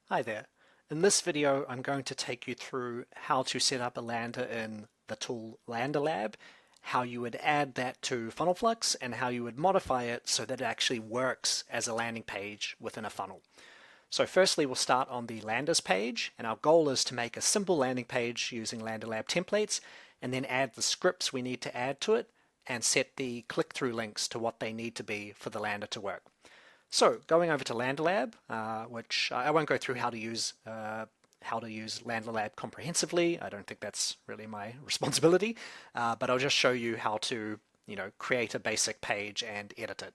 Hi there. In this video, I'm going to take you through how to set up a Lander in the tool Landerlab, how you would add that to FunnelFlux, and how you would modify it so that it actually works as a landing page within a funnel. So firstly, we'll start on the Landers page, and our goal is to make a simple landing page using Landerlab templates, and then add the scripts we need to add to it, and set the click-through links to what they need to be for the Lander to work. So going over to Landerlab, which I won't go through how to use Landerlab comprehensively. I don't think that's really my responsibility, but I'll just show you how to create a basic page and edit it.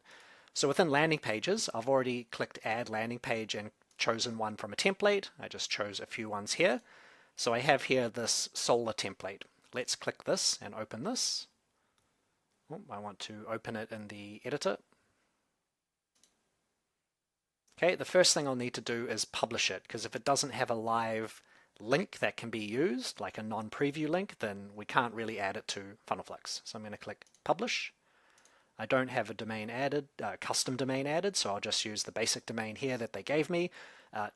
So within landing pages, I've already clicked Add Landing Page and chosen one from a template. I just chose a few ones here. So I have here this solar template. Let's click this and open this. Oh, I want to open it in the editor. Okay, the first thing I'll need to do is publish it, because if it doesn't have a live link that can be used, like a non-preview link, then we can't really add it to FunnelFlux. So I'm going to click Publish. I don't have a domain added, custom domain added, so I'll just use the basic domain here that they gave me.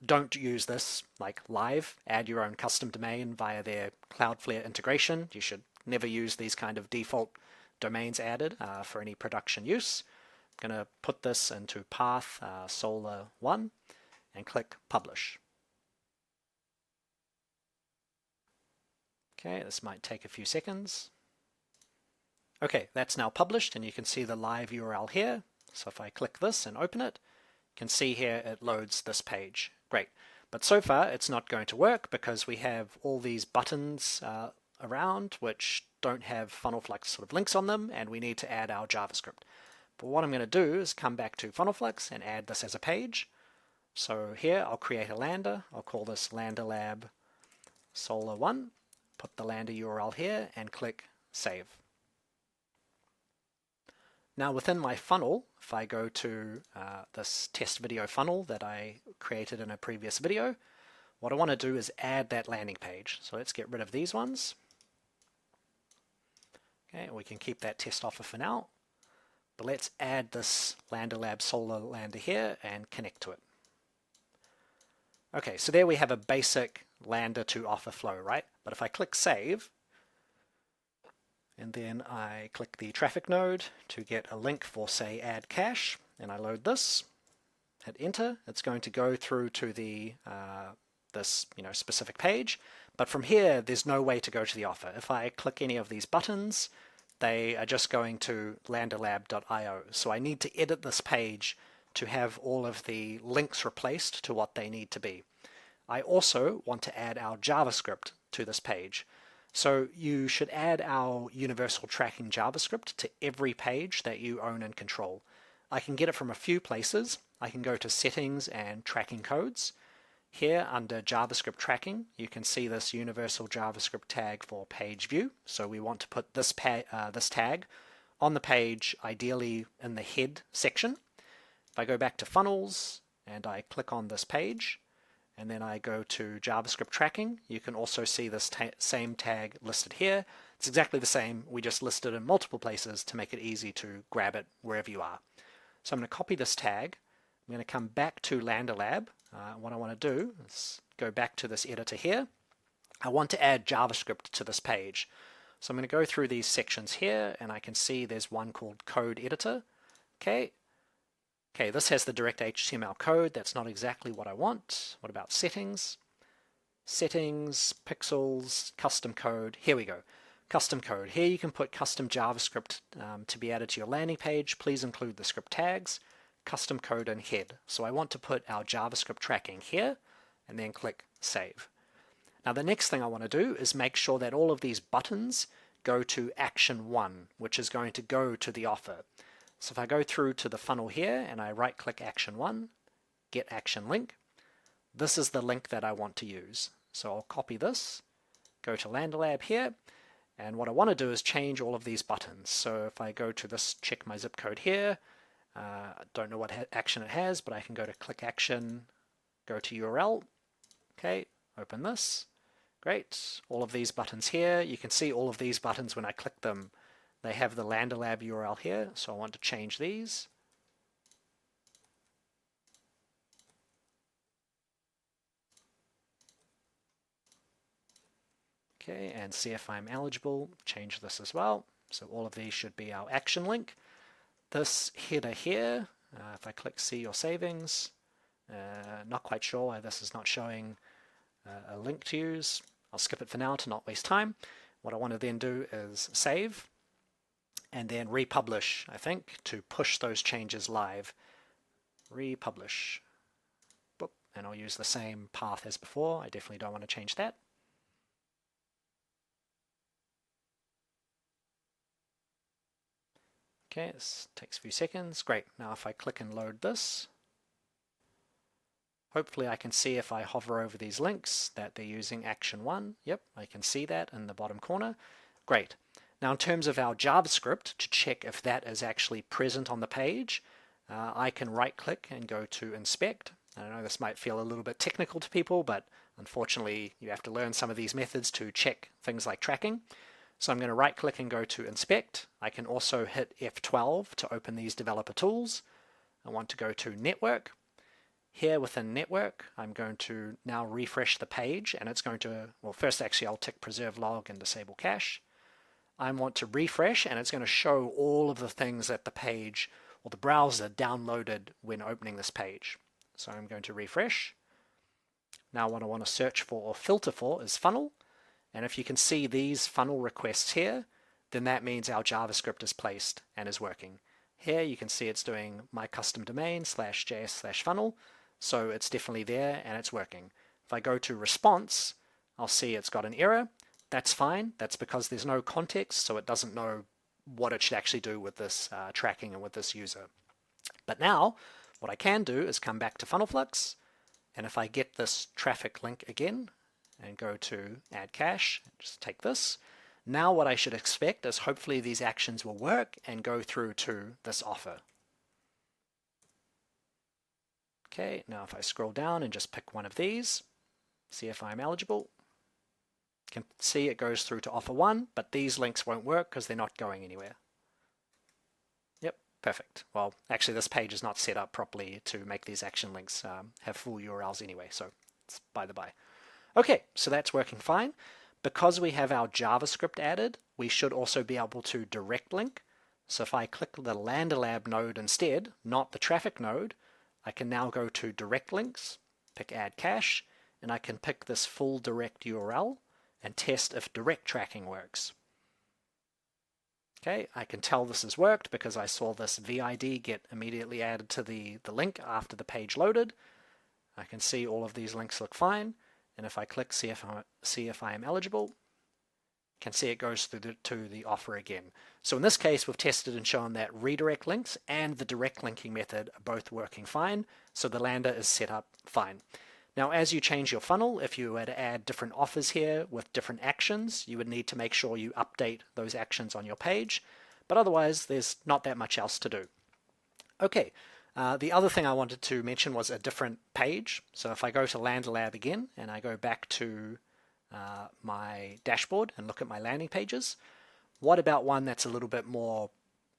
Don't use this like live. Add your own custom domain via their Cloudflare integration. You should never use these kind of default domains added for any production use. I'm going to put this into path solar1 and click Publish. Okay, this might take a few seconds. Okay, that's now published, and you can see the live URL here. So if I click this and open it, you can see here it loads this page. Great. But so far it's not going to work because we have all these buttons around which don't have FunnelFlux sort of links on them, and we need to add our JavaScript. But what I'm going to do is come back to FunnelFlux and add this as a page. So here I'll create a Lander. I'll call this Landerlab Solar1. Put the Lander URL here and click Save. Now within my funnel, if I go to this test video funnel that I created in a previous video, what I want to do is add that landing page. So let's get rid of these ones. Okay, we can keep that test offer for now. But let's add this Landerlab Solar Lander here and connect to it. Okay, so there we have a basic Lander to offer flow, right? But if I click Save, and then I click the traffic node to get a link for, say, add cache, and I load this, hit enter, it's going to go through to the this specific page. But from here, there's no way to go to the offer. If I click any of these buttons, they are just going to landerlab.io. So I need to edit this page to have all of the links replaced to what they need to be. I also want to add our JavaScript to this page. So you should add our universal tracking JavaScript to every page that you own and control. I can get it from a few places. I can go to Settings and Tracking Codes. Here under JavaScript tracking, you can see this universal JavaScript tag for page view. So we want to put this tag on the page, ideally in the head section. If I go back to funnels and I click on this page, and then I go to JavaScript tracking, you can also see this same tag listed here. It's exactly the same. We just listed it in multiple places to make it easy to grab it wherever you are. So I'm going to copy this tag. I'm going to come back to Landerlab. What I want to do is go back to this editor here. I want to add JavaScript to this page. So I'm going to go through these sections here, and I can see there's one called Code Editor. Okay, this has the direct HTML code. That's not exactly what I want. What about settings? Settings, pixels, custom code. Here we go. Custom code. Here you can put custom JavaScript to be added to your landing page. Please include the script tags. Custom code and head. So I want to put our JavaScript tracking here and then click Save. Now the next thing I want to do is make sure that all of these buttons go to Action 1, which is going to go to the offer. So if I go through to the funnel here and I right click Action 1, Get Action Link, this is the link that I want to use. So I'll copy this, go to Landerlab here, and what I want to do is change all of these buttons. So if I go to this check my zip code here, I don't know what action it has, but I can go to click action, go to URL, okay, open this, great, all of these buttons here, you can see all of these buttons when I click them, they have the Landerlab URL here, so I want to change these. Okay, and see if I'm eligible, change this as well. So all of these should be our action link. This header here, if I click see your savings, not quite sure why this is not showing a link to use. I'll skip it for now to not waste time. What I want to then do is save and then republish, I think, to push those changes live. Republish. Boop. And I'll use the same path as before. I definitely don't want to change that. Okay, this takes a few seconds. Great. Now if I click and load this, hopefully I can see if I hover over these links that they're using action 1. Yep, I can see that in the bottom corner. Great. Now in terms of our JavaScript, to check if that is actually present on the page, I can right click and go to inspect. I know this might feel a little bit technical to people, but unfortunately you have to learn some of these methods to check things like tracking. So I'm going to right click and go to inspect. I can also hit F12 to open these developer tools. I want to go to network. Here within network, I'm going to now refresh the page, and it's going to, well, first actually I'll tick preserve log and disable cache. I want to refresh, and it's going to show all of the things that the page or the browser downloaded when opening this page. So I'm going to refresh. Now what I want to search for or filter for is funnel. And if you can see these funnel requests here, then that means our JavaScript is placed and is working. Here you can see it's doing my custom domain /js/funnel, so it's definitely there and it's working. If I go to response, I'll see it's got an error. That's fine. That's because there's no context, so it doesn't know what it should actually do with this tracking and with this user. But now, what I can do is come back to FunnelFlux, and if I get this traffic link again, and go to add cache, just take this. Now what I should expect is hopefully these actions will work and go through to this offer. Okay, now if I scroll down and just pick one of these, see if I'm eligible, you can see it goes through to offer 1, but these links won't work because they're not going anywhere. Yep, perfect. Well, actually this page is not set up properly to make these action links have full URLs anyway, so it's by the by. Okay, so that's working fine. Because we have our JavaScript added, we should also be able to direct link. So if I click the Landerlab node instead, not the traffic node, I can now go to direct links, pick add cache, and I can pick this full direct URL and test if direct tracking works. Okay, I can tell this has worked because I saw this VID get immediately added to the link after the page loaded. I can see all of these links look fine. And if I click see if I am eligible, can see it goes through to the offer again. So in this case, we've tested and shown that redirect links and the direct linking method are both working fine. So the lander is set up fine. Now, as you change your funnel, if you were to add different offers here with different actions, you would need to make sure you update those actions on your page. But otherwise, there's not that much else to do. Okay. The other thing I wanted to mention was a different page. So if I go to Landerlab again and I go back to my dashboard and look at my landing pages, what about one that's a little bit more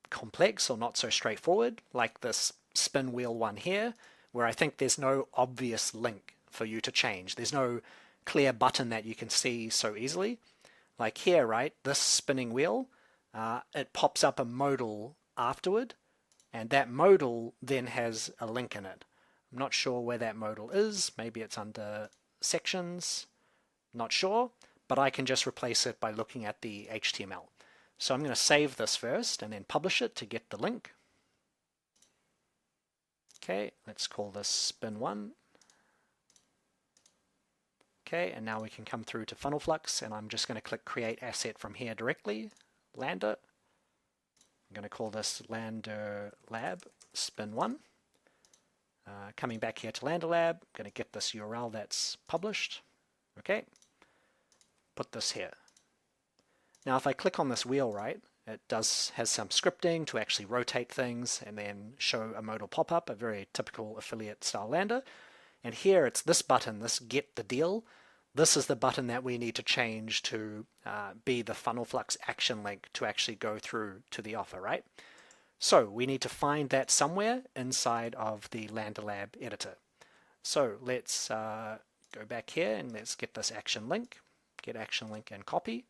complex or not so straightforward, like this spin wheel one here, where I think there's no obvious link for you to change. There's no clear button that you can see so easily. Like here, right, this spinning wheel, it pops up a modal afterward, and that modal then has a link in it. I'm not sure where that modal is. Maybe it's under sections. Not sure, but I can just replace it by looking at the HTML. So I'm going to save this first and then publish it to get the link. Okay, let's call this spin1. Okay, and now we can come through to FunnelFlux, and I'm just going to click create asset from here directly, Lander. I'm going to call this Landerlab spin1. Coming back here to Landerlab, I'm going to get this URL that's published. Okay, put this here. Now if I click on this wheel, right, it has some scripting to actually rotate things and then show a modal pop-up, a very typical affiliate style lander. And here it's this button, this get the deal. This is the button that we need to change to be the FunnelFlux action link to actually go through to the offer, right? So we need to find that somewhere inside of the Landerlab editor. So let's go back here and let's get this action link. get action link and copy.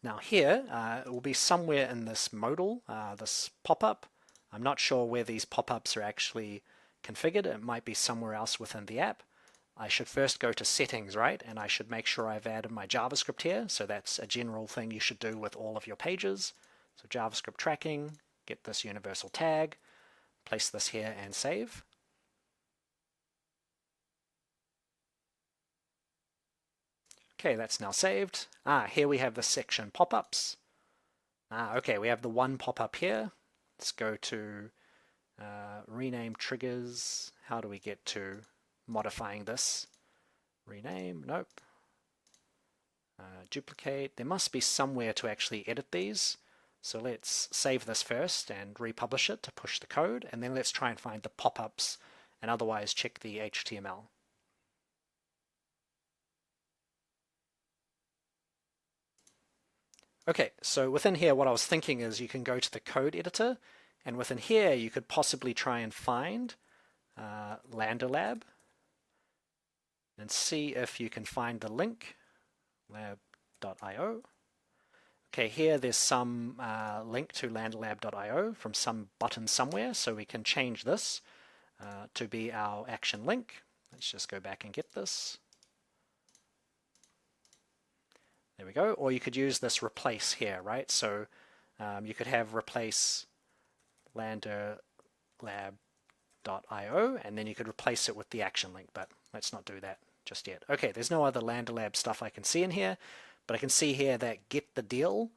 Now here, it will be somewhere in this modal, this pop-up. I'm not sure where these pop-ups are actually configured. It might be somewhere else within the app. I should first go to settings, right? And I should make sure I've added my JavaScript here. So that's a general thing you should do with all of your pages. So JavaScript tracking, get this universal tag, place this here and save. Okay, that's now saved. Here we have the section pop-ups. Okay, we have the one pop-up here. Let's go to rename triggers. How do we get to modifying this? Rename, nope. Duplicate. There must be somewhere to actually edit these. So let's save this first and republish it to push the code, and then let's try and find the pop-ups and otherwise check the HTML. Okay, so within here what I was thinking is you can go to the code editor, and within here you could possibly try and find Landerlab and see if you can find the link, lab.io. Okay, here there's some link to landerlab.io from some button somewhere, so we can change this to be our action link. Let's just go back and get this. There we go. Or you could use this replace here, right? So you could have replace landerlab.io, and then you could replace it with the action link, but let's not do that just yet. Okay, there's no other Landerlab stuff I can see in here, but I can see here that get the deal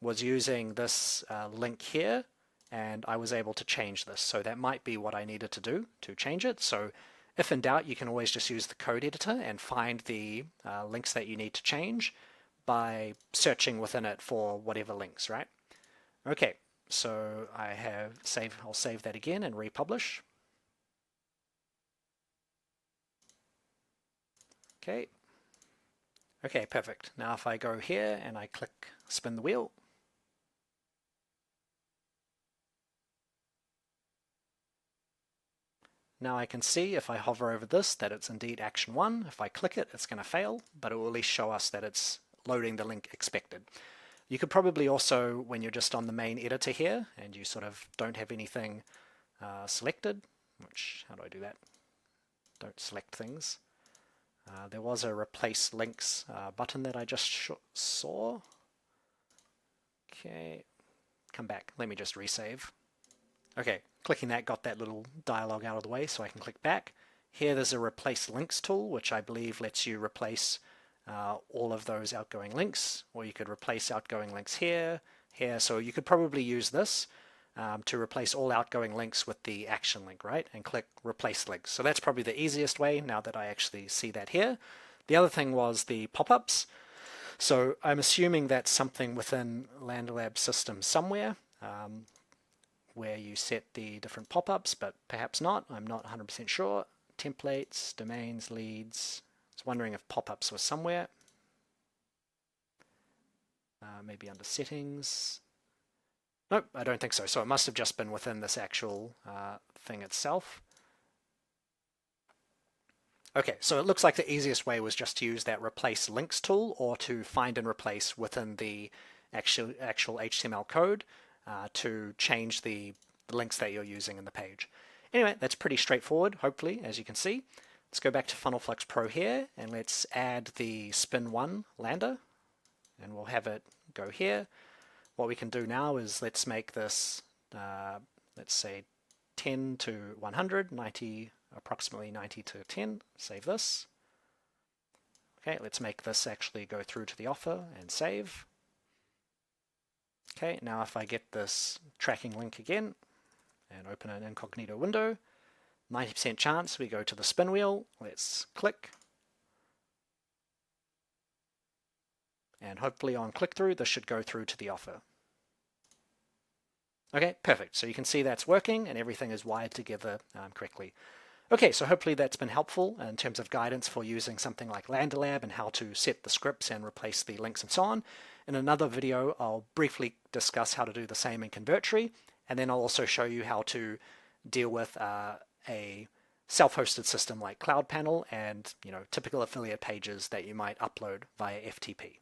was using this link here, and I was able to change this. So that might be what I needed to do to change it. So if in doubt, you can always just use the code editor and find the links that you need to change by searching within it for whatever links, right? Okay, so I'll save that again and republish. Okay. Okay, perfect. Now if I go here and I click spin the wheel, now I can see if I hover over this that it's indeed action 1. If I click it, it's going to fail, but it will at least show us that it's loading the link expected. You could probably also, when you're just on the main editor here and you sort of don't have anything selected, how do I do that? Don't select things. There was a replace links button that I just saw. Okay, come back. Let me just resave. Okay, clicking that got that little dialog out of the way, so I can click back. Here there's a replace links tool, which I believe lets you replace all of those outgoing links, or you could replace outgoing links here. So you could probably use this to replace all outgoing links with the action link, right? And click replace links. So that's probably the easiest way now that I actually see that here. The other thing was the pop-ups. So I'm assuming that's something within Landerlab system somewhere where you set the different pop-ups, but perhaps not. I'm not 100% sure. Templates, domains, leads. I was wondering if pop-ups were somewhere. Maybe under settings. Nope, I don't think so. So it must have just been within this actual thing itself. Okay, so it looks like the easiest way was just to use that replace links tool, or to find and replace within the actual HTML code to change the links that you're using in the page. Anyway, that's pretty straightforward, hopefully, as you can see. Let's go back to FunnelFlux Pro here, and let's add the spin 1 lander, and we'll have it go here. What we can do now is let's make this, let's say 10 to 100, 90, approximately 90 to 10. Save this. Okay, let's make this actually go through to the offer and save. Okay, now if I get this tracking link again and open an incognito window, 90% chance we go to the spin wheel. Let's click. And hopefully on click-through, this should go through to the offer. Okay, perfect. So you can see that's working and everything is wired together correctly. Okay, so hopefully that's been helpful in terms of guidance for using something like Landerlab and how to set the scripts and replace the links and so on. In another video, I'll briefly discuss how to do the same in Convertry, and then I'll also show you how to deal with a self-hosted system like Cloud Panel and typical affiliate pages that you might upload via FTP.